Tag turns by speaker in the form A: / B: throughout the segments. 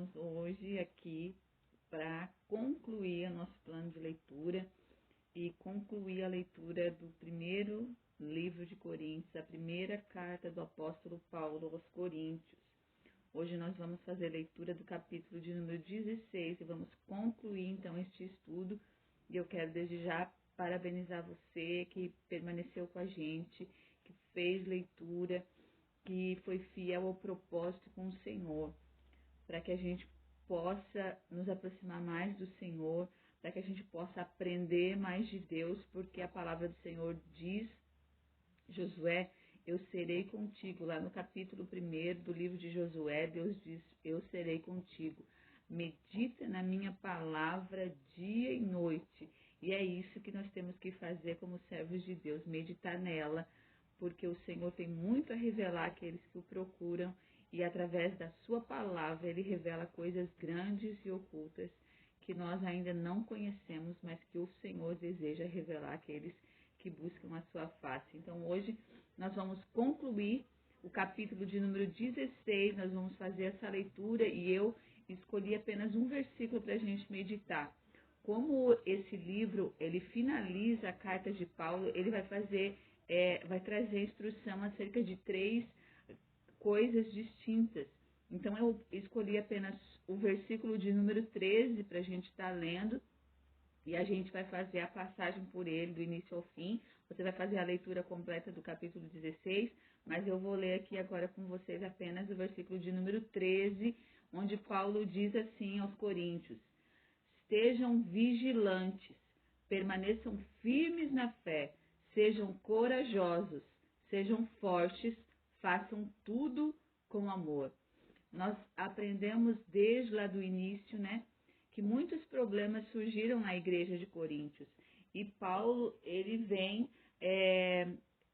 A: estamos hoje aqui para concluir o nosso plano de leitura e concluir a leitura do primeiro livro de Coríntios, a primeira carta do apóstolo Paulo aos Coríntios. Hoje nós vamos fazer a leitura do capítulo de número 16 e vamos concluir então este estudo. E eu quero desde já parabenizar você que permaneceu com a gente, que fez leitura, que foi fiel ao propósito com o Senhor, para que a gente possa nos aproximar mais do Senhor, para que a gente possa aprender mais de Deus, porque a palavra do Senhor diz, Josué, eu serei contigo. Lá no capítulo 1 do livro de Josué, Deus diz, eu serei contigo. Medita na minha palavra dia e noite. E é isso que nós temos que fazer como servos de Deus, meditar nela, porque o Senhor tem muito a revelar àqueles que o procuram e através da sua palavra ele revela coisas grandes e ocultas que nós ainda não conhecemos, mas que o Senhor deseja revelar àqueles que buscam a sua face. Então hoje nós vamos concluir o capítulo de número 16, nós vamos fazer essa leitura e eu escolhi apenas um versículo para a gente meditar. Como esse livro, ele finaliza a carta de Paulo, ele vai trazer instrução acerca de 3 coisas distintas. Então eu escolhi apenas o versículo de número 13 para a gente estar lendo e a gente vai fazer a passagem por ele do início ao fim. Você vai fazer a leitura completa do capítulo 16, mas eu vou ler aqui agora com vocês apenas o versículo de número 13, onde Paulo diz assim aos Coríntios: estejam vigilantes, permaneçam firmes na fé, sejam corajosos, sejam fortes, façam tudo com amor. Nós aprendemos desde lá do início, né, que muitos problemas surgiram na igreja de Coríntios. E Paulo, ele vem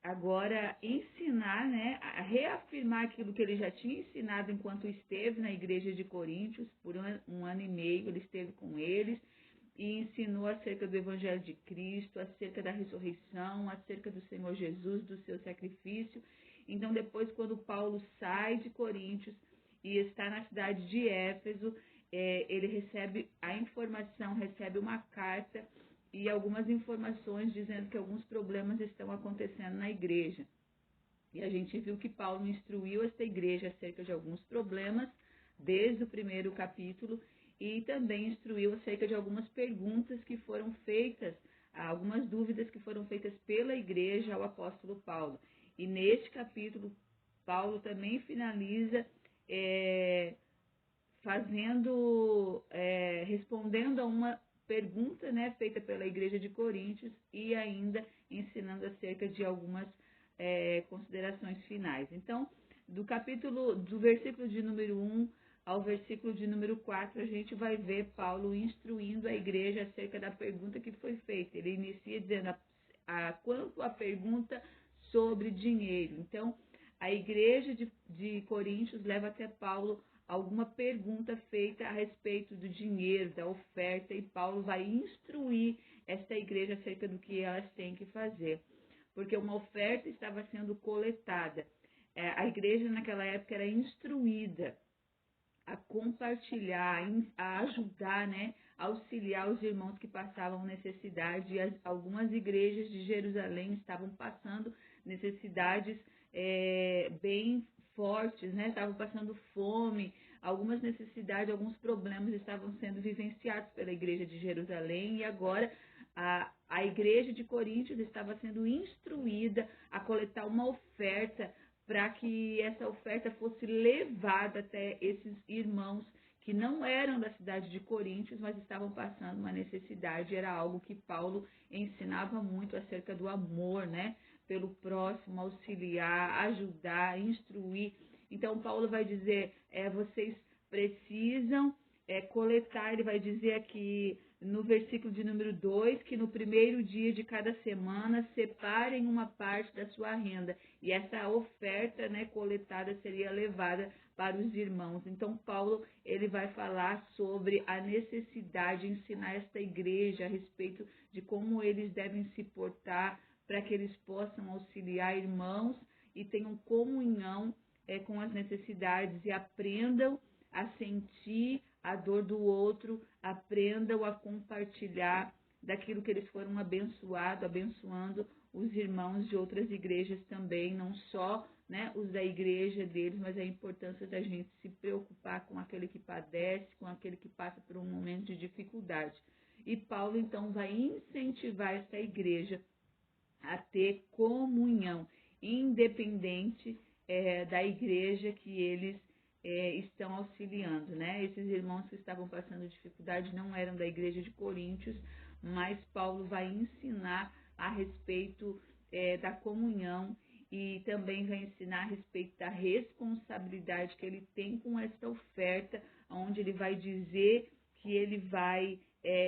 A: agora ensinar, né, a reafirmar aquilo que ele já tinha ensinado enquanto esteve na igreja de Coríntios. Por um ano e meio ele esteve com eles e ensinou acerca do Evangelho de Cristo, acerca da ressurreição, acerca do Senhor Jesus, do seu sacrifício. Então depois, quando Paulo sai de Coríntios e está na cidade de Éfeso, ele recebe a informação, recebe uma carta e algumas informações dizendo que alguns problemas estão acontecendo na igreja. E a gente viu que Paulo instruiu esta igreja acerca de alguns problemas, desde o primeiro capítulo, e também instruiu acerca de algumas perguntas que foram feitas, algumas dúvidas que foram feitas pela igreja ao apóstolo Paulo. E neste capítulo, Paulo também finaliza respondendo a uma pergunta, né, feita pela igreja de Coríntios e ainda ensinando acerca de algumas considerações finais. Então, do versículo de número 1 ao versículo de número 4, a gente vai ver Paulo instruindo a igreja acerca da pergunta que foi feita. Ele inicia dizendo quanto à pergunta sobre dinheiro. Então, a igreja de Coríntios leva até Paulo alguma pergunta feita a respeito do dinheiro, da oferta, e Paulo vai instruir esta igreja acerca do que elas têm que fazer, porque uma oferta estava sendo coletada. A igreja naquela época era instruída a compartilhar, a ajudar, né, a auxiliar os irmãos que passavam necessidade. E algumas igrejas de Jerusalém estavam passando necessidades bem fortes, né? Estavam passando fome, algumas necessidades, alguns problemas estavam sendo vivenciados pela igreja de Jerusalém, e agora a igreja de Coríntios estava sendo instruída a coletar uma oferta para que essa oferta fosse levada até esses irmãos que não eram da cidade de Coríntios, mas estavam passando uma necessidade. Era algo que Paulo ensinava muito acerca do amor, né? Pelo próximo, auxiliar, ajudar, instruir. Então, Paulo vai dizer, vocês precisam coletar, ele vai dizer aqui no versículo de número 2, que no primeiro dia de cada semana separem uma parte da sua renda, e essa oferta, né, coletada seria levada para os irmãos. Então Paulo, ele vai falar sobre a necessidade de ensinar esta igreja a respeito de como eles devem se portar para que eles possam auxiliar irmãos e tenham comunhão com as necessidades e aprendam a sentir a dor do outro, aprendam a compartilhar daquilo que eles foram abençoando os irmãos de outras igrejas também, não só, né, os da igreja deles, mas a importância da gente se preocupar com aquele que padece, com aquele que passa por um momento de dificuldade. E Paulo, então, vai incentivar essa igreja a ter comunhão, independente da igreja que eles estão auxiliando, né? Esses irmãos que estavam passando dificuldade não eram da igreja de Coríntios, mas Paulo vai ensinar a respeito da comunhão e também vai ensinar a respeito da responsabilidade que ele tem com esta oferta, onde ele vai dizer que ele vai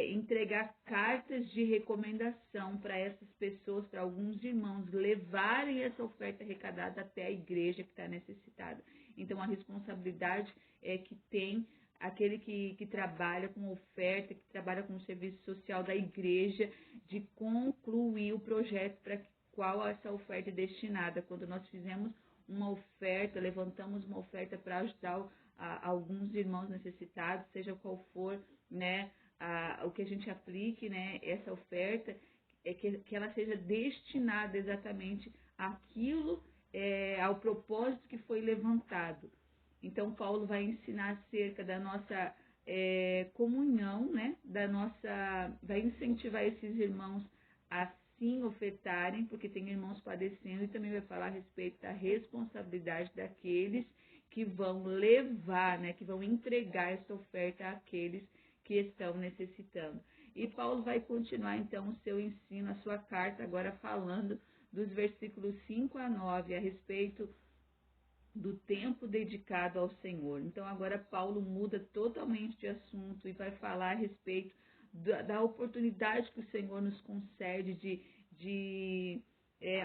A: entregar cartas de recomendação para essas pessoas, para alguns irmãos levarem essa oferta arrecadada até a igreja que está necessitada. Então, a responsabilidade que tem aquele que trabalha com oferta, que trabalha com o serviço social da igreja, de concluir o projeto para qual essa oferta é destinada. Quando nós fizemos uma oferta, levantamos uma oferta para ajudar alguns irmãos necessitados, seja qual for, né, o que a gente aplique, né, essa oferta, que ela seja destinada exatamente àquilo, ao propósito que foi levantado. Então, Paulo vai ensinar acerca da nossa comunhão, né, vai incentivar esses irmãos a sim ofertarem, porque tem irmãos padecendo, e também vai falar a respeito da responsabilidade daqueles que vão levar, né, que vão entregar essa oferta àqueles que estão necessitando. E Paulo vai continuar, então, o seu ensino, a sua carta, agora falando dos versículos 5 a 9, a respeito do tempo dedicado ao Senhor. Então, agora Paulo muda totalmente de assunto e vai falar a respeito da oportunidade que o Senhor nos concede de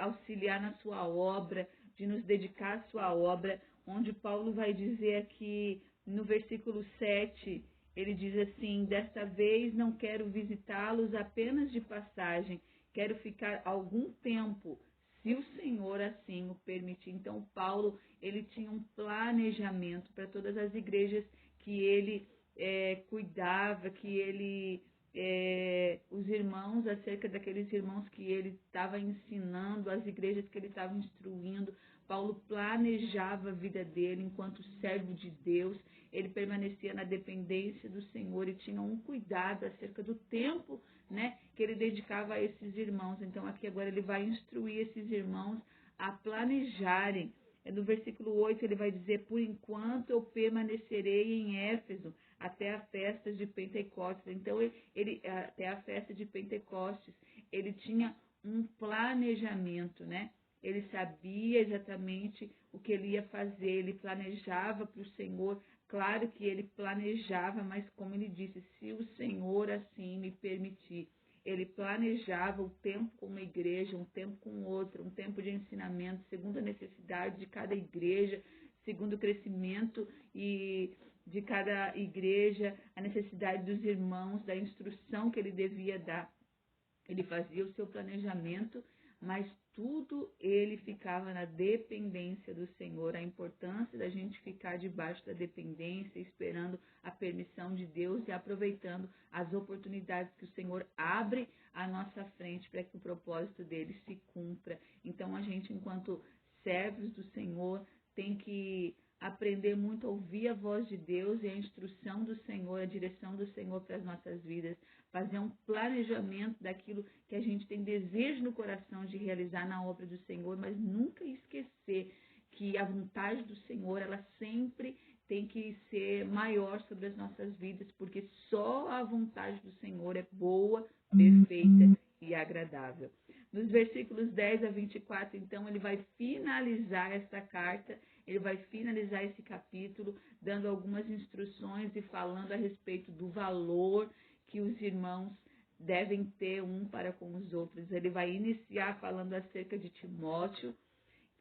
A: auxiliar na sua obra, de nos dedicar à sua obra, onde Paulo vai dizer aqui no versículo 7, ele diz assim: desta vez não quero visitá-los apenas de passagem, quero ficar algum tempo, se o Senhor assim o permitir. Então, Paulo, ele tinha um planejamento para todas as igrejas que ele cuidava, que ele, os irmãos, acerca daqueles irmãos que ele estava ensinando, as igrejas que ele estava instruindo. Paulo planejava a vida dele enquanto servo de Deus, ele permanecia na dependência do Senhor e tinha um cuidado acerca do tempo, né, que ele dedicava a esses irmãos. Então, aqui agora ele vai instruir esses irmãos a planejarem. No versículo 8 ele vai dizer: por enquanto eu permanecerei em Éfeso até a festa de Pentecostes. Então, até a festa de Pentecostes, ele tinha um planejamento, né? Ele sabia exatamente o que ele ia fazer, ele planejava para o Senhor. Claro que ele planejava, mas como ele disse, se o Senhor assim me permitir. Ele planejava o tempo com uma igreja, um tempo com outra, um tempo de ensinamento, segundo a necessidade de cada igreja, segundo o crescimento e de cada igreja, a necessidade dos irmãos, da instrução que ele devia dar. Ele fazia o seu planejamento, mas tudo ele ficava na dependência do Senhor. A importância da gente ficar debaixo da dependência, esperando a permissão de Deus e aproveitando as oportunidades que o Senhor abre à nossa frente para que o propósito dele se cumpra. Então, a gente, enquanto servos do Senhor, tem que aprender muito a ouvir a voz de Deus e a instrução do Senhor, a direção do Senhor para as nossas vidas, fazer um planejamento daquilo que a gente tem desejo no coração de realizar na obra do Senhor, mas nunca esquecer que a vontade do Senhor, ela sempre tem que ser maior sobre as nossas vidas, porque só a vontade do Senhor é boa, perfeita e agradável. Nos versículos 10 a 24, então, ele vai finalizar esta carta, ele vai finalizar esse capítulo, dando algumas instruções e falando a respeito do valor que os irmãos devem ter um para com os outros. Ele vai iniciar falando acerca de Timóteo.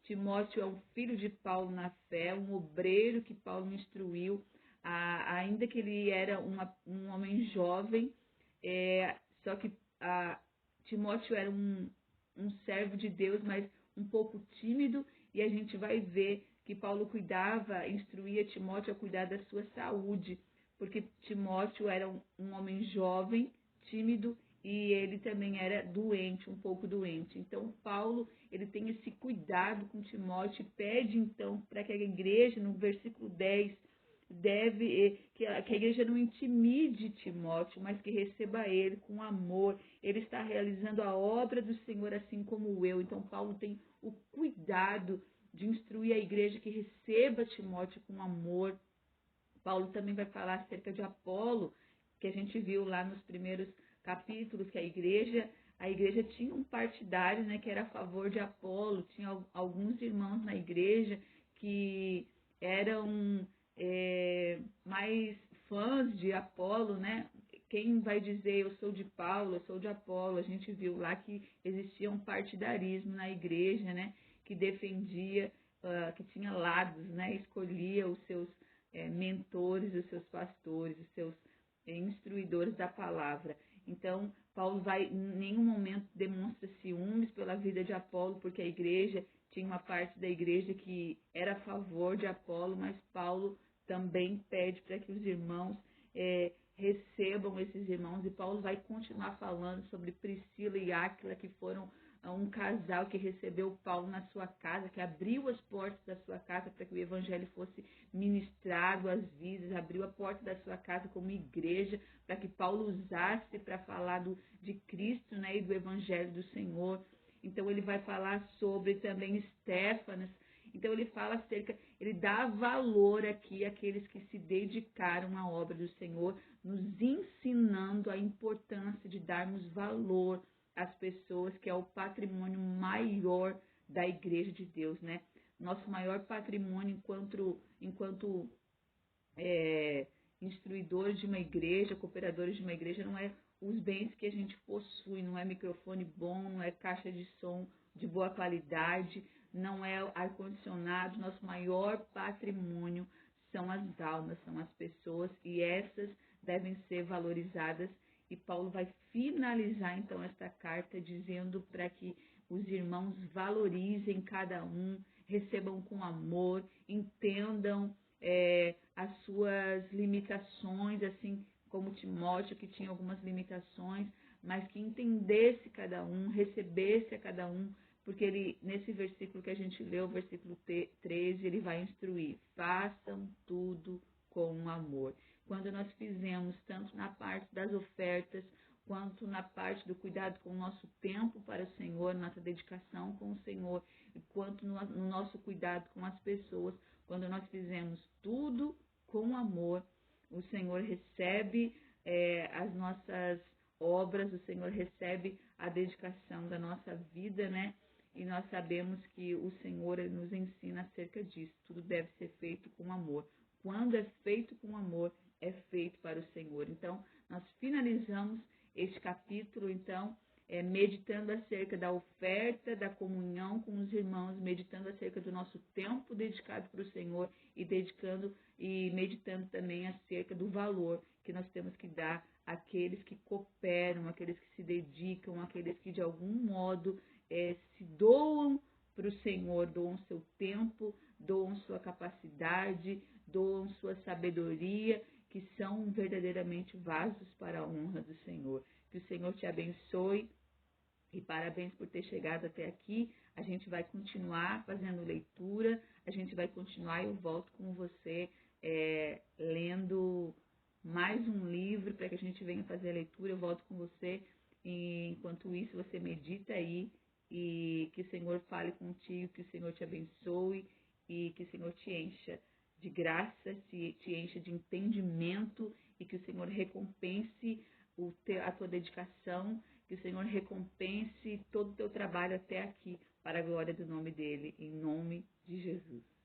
A: Timóteo é um filho de Paulo na fé, um obreiro que Paulo instruiu, ainda que ele era um homem jovem, só que Timóteo era um servo de Deus, mas um pouco tímido, e a gente vai ver que Paulo cuidava, instruía Timóteo a cuidar da sua saúde, porque Timóteo era um homem jovem, tímido, e ele também era doente, um pouco doente. Então, Paulo, ele tem esse cuidado com Timóteo e pede, então, para que a igreja, no versículo 10, que a igreja não intimide Timóteo, mas que receba ele com amor. Ele está realizando a obra do Senhor assim como eu. Então, Paulo tem o cuidado de instruir a igreja que receba Timóteo com amor. Paulo também vai falar acerca de Apolo, que a gente viu lá nos primeiros capítulos, que a igreja tinha um partidário, né, que era a favor de Apolo. Tinha alguns irmãos na igreja que eram mais fãs de Apolo, né? Quem vai dizer eu sou de Paulo, eu sou de Apolo? A gente viu lá que existia um partidarismo na igreja, né? Que defendia, que tinha lados, né? Escolhia os seus mentores, os seus pastores, os seus instruidores da palavra. Então, Paulo em nenhum momento demonstra ciúmes pela vida de Apolo, porque a igreja tinha uma parte da igreja que era a favor de Apolo, mas Paulo também pede para que os irmãos recebam esses irmãos, e Paulo vai continuar falando sobre Priscila e Áquila, que foram um casal que recebeu Paulo na sua casa, que abriu as portas da sua casa para que o evangelho fosse ministrado às vidas, abriu a porta da sua casa como igreja, para que Paulo usasse para falar de Cristo, né, e do evangelho do Senhor. Então ele vai falar sobre também Estéfanas. Então ele dá valor aqui àqueles que se dedicaram à obra do Senhor, nos ensinando a importância de darmos valor às pessoas, que é o patrimônio maior da igreja de Deus, né? Nosso maior patrimônio enquanto instruidores de uma igreja, cooperadores de uma igreja, não é os bens que a gente possui, não é microfone bom, não é caixa de som de boa qualidade, não é ar-condicionado. Nosso maior patrimônio são as almas, são as pessoas, e essas devem ser valorizadas. E Paulo vai finalizar então esta carta dizendo para que os irmãos valorizem cada um, recebam com amor, entendam as suas limitações, assim como Timóteo, que tinha algumas limitações, mas que entendesse cada um, recebesse a cada um, porque ele, nesse versículo que a gente leu, o versículo 13, ele vai instruir: façam tudo com amor. Quando nós fizemos, tanto na parte das ofertas, quanto na parte do cuidado com o nosso tempo para o Senhor, nossa dedicação com o Senhor, quanto no nosso cuidado com as pessoas, quando nós fizemos tudo com amor, o Senhor recebe as nossas obras, o Senhor recebe a dedicação da nossa vida, né? E nós sabemos que o Senhor nos ensina acerca disso. Tudo deve ser feito com amor. Quando é feito com amor, é feito para o Senhor. Então, nós finalizamos este capítulo, então, meditando acerca da oferta, da comunhão com os irmãos, meditando acerca do nosso tempo dedicado para o Senhor e meditando também acerca do valor que nós temos que dar àqueles que cooperam, àqueles que se dedicam, àqueles que de algum modo se doam para o Senhor, doam seu tempo, doam sua capacidade, doam sua sabedoria, que são verdadeiramente vasos para a honra do Senhor. Que o Senhor te abençoe e parabéns por ter chegado até aqui. A gente vai continuar fazendo leitura, a gente vai continuar, eu volto com você lendo mais um livro para que a gente venha fazer a leitura, eu volto com você. E, enquanto isso, você medita aí e que o Senhor fale contigo, que o Senhor te abençoe e que o Senhor te encha de graça, te encha de entendimento e que o Senhor recompense a tua dedicação, que o Senhor recompense todo o teu trabalho até aqui para a glória do nome dele, em nome de Jesus.